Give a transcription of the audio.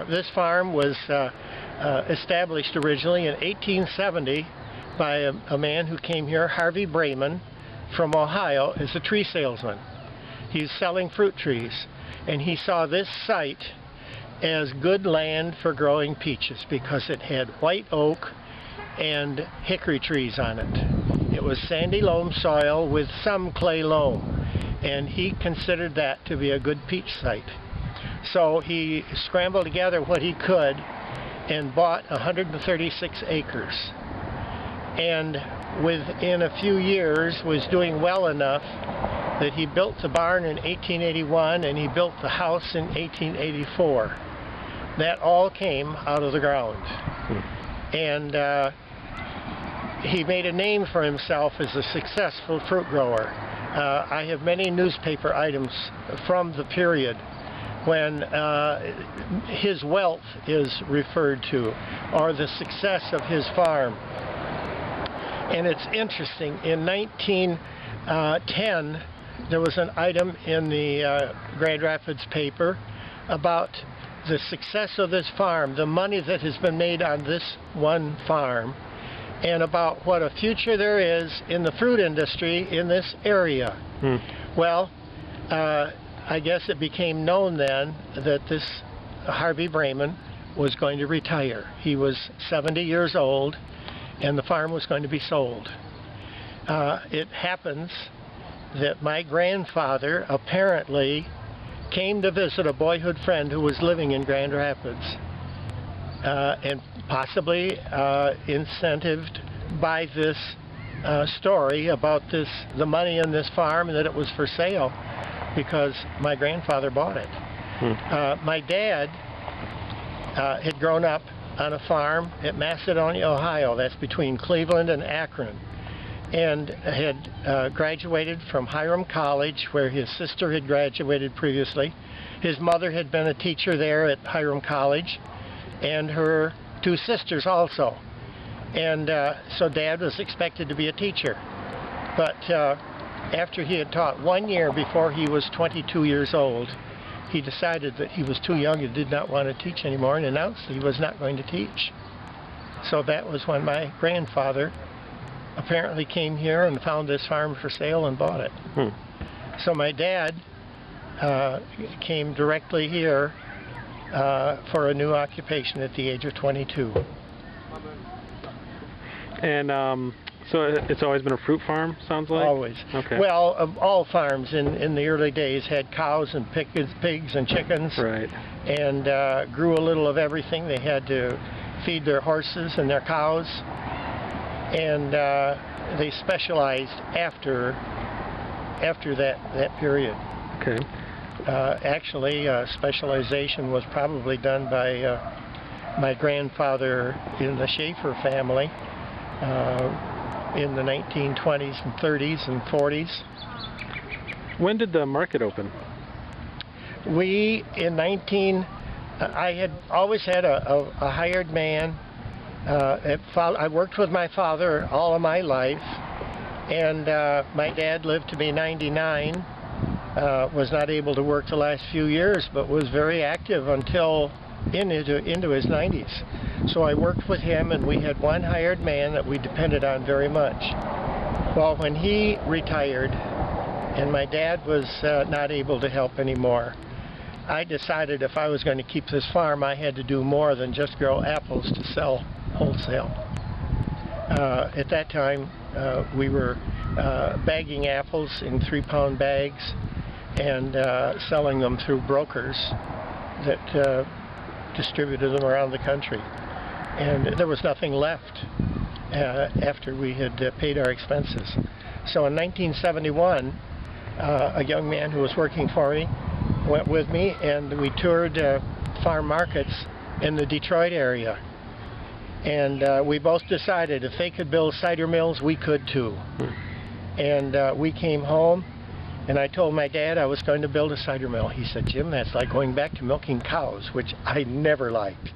This farm was established originally in 1870 by a man who came here, Harvey Brayman, from Ohio, as a tree salesman. He's selling fruit trees, and he saw this site as good land for growing peaches because it had white oak and hickory trees on it. It was sandy loam soil with some clay loam, and he considered that to be a good peach site. So he scrambled together what he could and bought 136 acres. And within a few years was doing well enough that he built the barn in 1881 and he built the house in 1884. That all came out of the ground. And he made a name for himself as a successful fruit grower. I have many newspaper items from the period when his wealth is referred to, or the success of his farm. And it's interesting, in 1910 there was an item in the Grand Rapids paper about the success of this farm, the money that has been made on this one farm, and about what a future there is in the fruit industry in this area. Well, I guess it became known then that this Harvey Brayman was going to retire. He was 70 years old and the farm was going to be sold. It happens that my grandfather apparently came to visit a boyhood friend who was living in Grand Rapids, and possibly incentivized by this story about the money in this farm and that it was for sale, because my grandfather bought it. My dad had grown up on a farm at Macedonia, Ohio. That's between Cleveland and Akron, and had graduated from Hiram College, where his sister had graduated previously. His mother had been a teacher there at Hiram College, and her two sisters also. And so Dad was expected to be a teacher. But after he had taught 1 year before he was 22 years old, he decided that he was too young and did not want to teach anymore, and announced he was not going to teach. So that was when my grandfather apparently came here and found this farm for sale and bought it. So my dad came directly here for a new occupation at the age of 22. And so it's always been a fruit farm, sounds like? Always. Okay. Well, all farms in the early days had cows and pigs and chickens. Right. And grew a little of everything. They had to feed their horses and their cows. And they specialized after that period. Okay. Actually, specialization was probably done by my grandfather in the Schaefer family in the 1920s and 30s and 40s. When did the market open? I had always had a hired man. I worked with my father all of my life, and my dad lived to be 99, was not able to work the last few years, but was very active until into his 90s. So I worked with him, and we had one hired man that we depended on very much. Well, when he retired and my dad was not able to help anymore, I decided if I was going to keep this farm, I had to do more than just grow apples to sell wholesale. At that time, we were bagging apples in 3-pound bags and selling them through brokers that distributed them around the country. And there was nothing left after we had paid our expenses. So in 1971, a young man who was working for me went with me, and we toured farm markets in the Detroit area. And we both decided if they could build cider mills, we could too. And we came home, and I told my dad I was going to build a cider mill. He said, "Jim, that's like going back to milking cows," which I never liked.